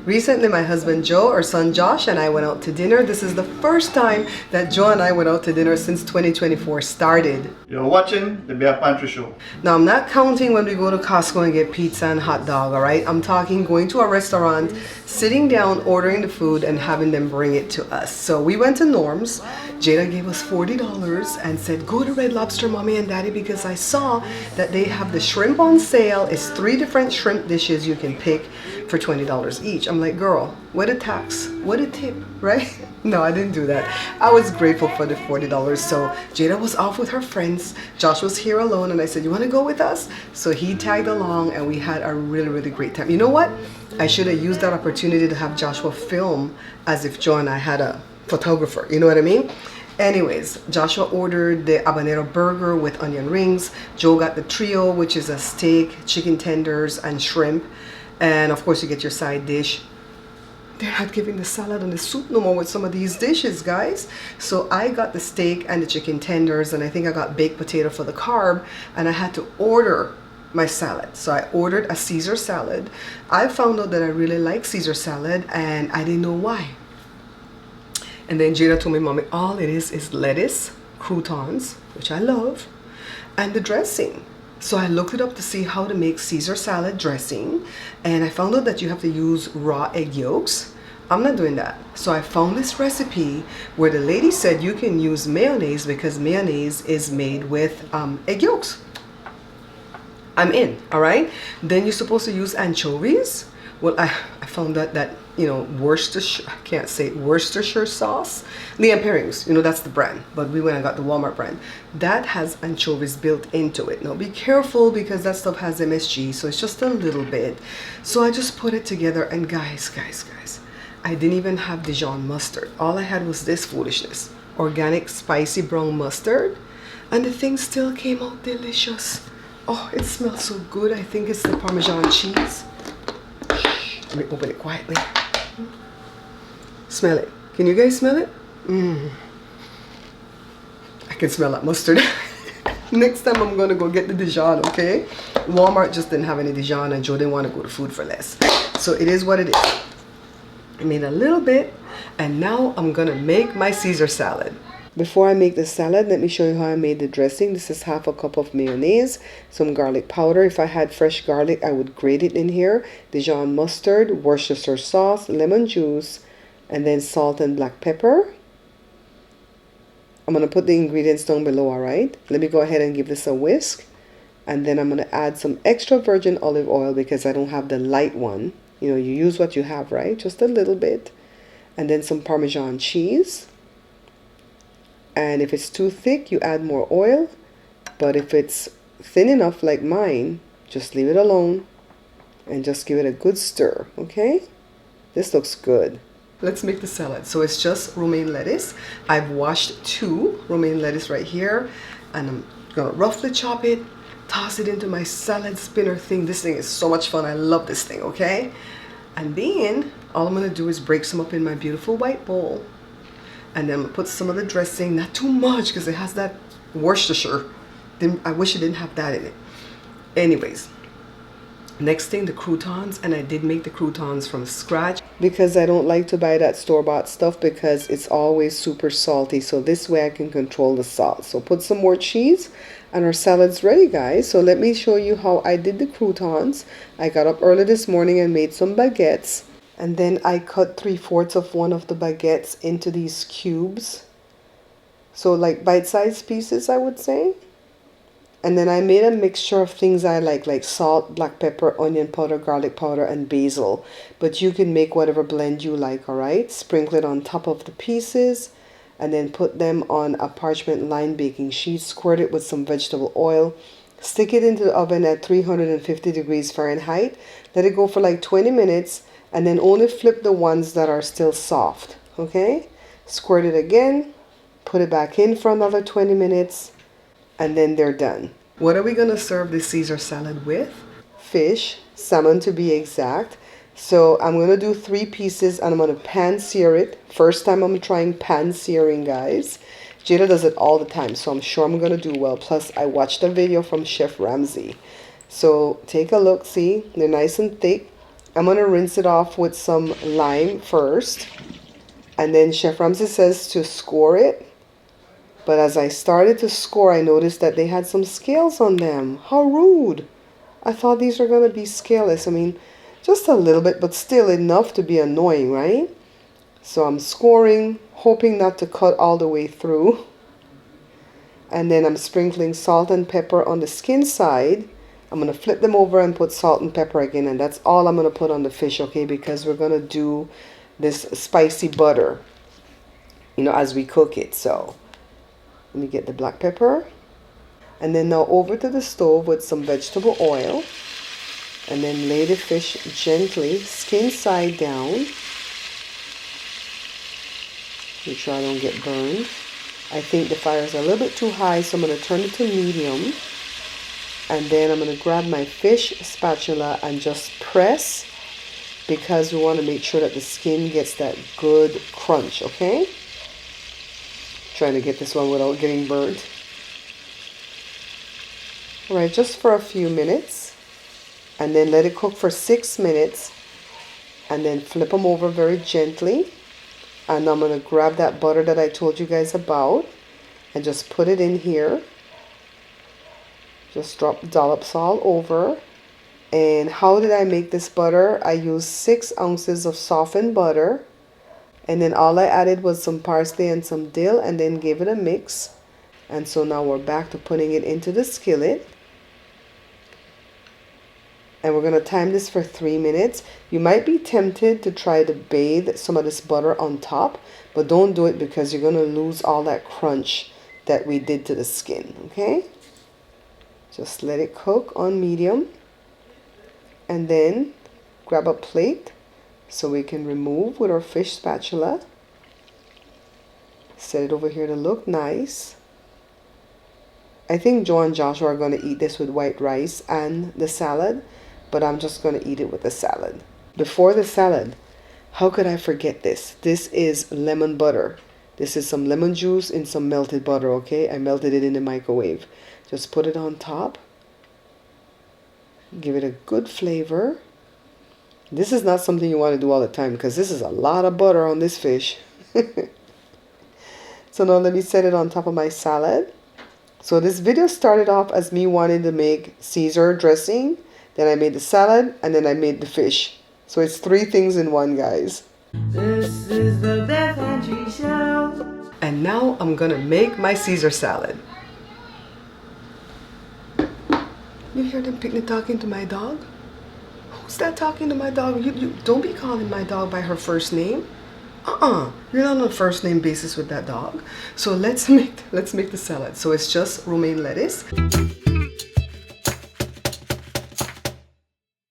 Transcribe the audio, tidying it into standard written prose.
Recently, my husband Joe, our son Josh, and I went out to dinner. This is the first time that Joe and I went out to dinner since 2024 started. You're watching the Bear Pantry Show. Now, I'm not counting when we go to Costco and get pizza and hot dog, all right? I'm talking going to a restaurant, sitting down, ordering the food, and having them bring it to us. So we went to Norm's. Jada gave us $40 and said, go to Red Lobster, Mommy and Daddy, because I saw that they have the shrimp on sale. It's 3 different shrimp dishes you can pick for $20 each. I'm like, girl, what a tax, what a tip, right? No, I didn't do that. I was grateful for the $40. So Jada was off with her friends. Josh was here alone, and I said, you want to go with us? So he tagged along, and we had a really, really great time. You know what? I should have used that opportunity to have Joshua film as if Joe and I had a photographer. You know what I mean? Anyways, Joshua ordered the habanero burger with onion rings. Joe got the trio, which is a steak, chicken tenders, and shrimp. And of course, you get your side dish. They're not giving the salad and the soup no more with some of these dishes, guys. So I got the steak and the chicken tenders, and I think I got baked potato for the carb, and I had to order my salad. So I ordered a Caesar salad. I found out that I really like Caesar salad, and I didn't know why. And then Jada told me, Mommy, all it is lettuce, croutons, which I love, and the dressing. So I looked it up to see how to make Caesar salad dressing, and I found out that you have to use raw egg yolks. I'm not doing that. So I found this recipe where the lady said you can use mayonnaise because mayonnaise is made with egg yolks. I'm in, all right? Then you're supposed to use anchovies. Well, I found out that, you know, Worcestershire, I can't say Worcestershire sauce. The Pairings, you know, that's the brand. But we went and got the Walmart brand. That has anchovies built into it. Now, be careful because that stuff has MSG, so it's just a little bit. So I just put it together, and guys, I didn't even have Dijon mustard. All I had was this foolishness. Organic spicy brown mustard. And the thing still came out delicious. Oh, it smells so good. I think it's the Parmesan cheese. Let me open it quietly. Smell it. Can you guys smell it? I can smell that mustard. Next time I'm gonna go get the Dijon, okay? Walmart just didn't have any Dijon, and Joe didn't want to go to Food for Less. So it is what it is. I made a little bit, and now I'm gonna make my Caesar salad. Before I make the salad, let me show you how I made the dressing. This is half a cup of mayonnaise, some garlic powder. If I had fresh garlic, I would grate it in here. Dijon mustard, Worcestershire sauce, lemon juice, and then salt and black pepper. I'm going to put the ingredients down below, all right? Let me go ahead and give this a whisk. And then I'm going to add some extra virgin olive oil because I don't have the light one. You know, you use what you have, right? Just a little bit. And then some Parmesan cheese. And if it's too thick, you add more oil. But if it's thin enough like mine, just leave it alone and just give it a good stir, okay? This looks good. Let's make the salad. So it's just romaine lettuce. I've washed 2 romaine lettuce right here, and I'm gonna roughly chop it, toss it into my salad spinner thing. This thing is so much fun. I love this thing, okay? And then all I'm gonna do is break some up in my beautiful white bowl. And then I'm gonna put some of the dressing, not too much because it has that Worcestershire. I wish it didn't have that in it. Anyways, next thing, the croutons. And I did make the croutons from scratch because I don't like to buy that store-bought stuff because it's always super salty. So this way I can control the salt. So put some more cheese and our salad's ready, guys. So let me show you how I did the croutons. I got up early this morning and made some baguettes. And then I cut 3/4 of one of the baguettes into these cubes. So like bite-sized pieces, I would say. And then I made a mixture of things I like salt, black pepper, onion powder, garlic powder, and basil. But you can make whatever blend you like, all right? Sprinkle it on top of the pieces and then put them on a parchment lined baking sheet. Squirt it with some vegetable oil. Stick it into the oven at 350 degrees Fahrenheit. Let it go for like 20 minutes. And then only flip the ones that are still soft, okay? Squirt it again, put it back in for another 20 minutes, and then they're done. What are we gonna serve this Caesar salad with? Fish, salmon to be exact. So I'm gonna do 3 pieces and I'm gonna pan-sear it. First time I'm trying pan-searing, guys. Jada does it all the time, so I'm sure I'm gonna do well. Plus, I watched a video from Chef Ramsay. So take a look, see? They're nice and thick. I'm going to rinse it off with some lime first. And then Chef Ramsay says to score it. But as I started to score, I noticed that they had some scales on them. How rude. I thought these were going to be scaleless. I mean, just a little bit, but still enough to be annoying, right? So I'm scoring, hoping not to cut all the way through. And then I'm sprinkling salt and pepper on the skin side. I'm going to flip them over and put salt and pepper again. And that's all I'm going to put on the fish, okay? Because we're going to do this spicy butter, you know, as we cook it. So let me get the black pepper. And then now over to the stove with some vegetable oil. And then lay the fish gently, skin side down. Make sure I don't get burned. I think the fire is a little bit too high, so I'm going to turn it to medium. And then I'm going to grab my fish spatula and just press, because we want to make sure that the skin gets that good crunch, okay? Trying to get this one without getting burnt. Alright, just for a few minutes. And then let it cook for 6 minutes. And then flip them over very gently. And I'm going to grab that butter that I told you guys about and just put it in here. Just drop dollops all over. And how did I make this butter? I used 6 ounces of softened butter. And then all I added was some parsley and some dill, and then gave it a mix. And so now we're back to putting it into the skillet. And we're going to time this for 3 minutes. You might be tempted to try to bathe some of this butter on top, but don't do it because you're going to lose all that crunch that we did to the skin, okay? Just let it cook on medium. And then grab a plate so we can remove with our fish spatula. Set it over here to look nice. I think Joe and Joshua are going to eat this with white rice and the salad, but I'm just going to eat it with the salad. Before the salad, how could I forget this? This is lemon butter. This is some lemon juice in some melted butter, okay? I melted it in the microwave. Just put it on top. Give it a good flavor. This is not something you want to do all the time because this is a lot of butter on this fish. So now let me set it on top of my salad. So this video started off as me wanting to make Caesar dressing. Then I made the salad, and then I made the fish. So it's 3 things in one, guys. This is the Beth Pantry Show. And now I'm gonna make my Caesar salad. You hear them picnic talking to my dog? Who's that talking to my dog? You don't be calling my dog by her first name. You're not on a first name basis with that dog. So let's make the salad. So it's just romaine lettuce.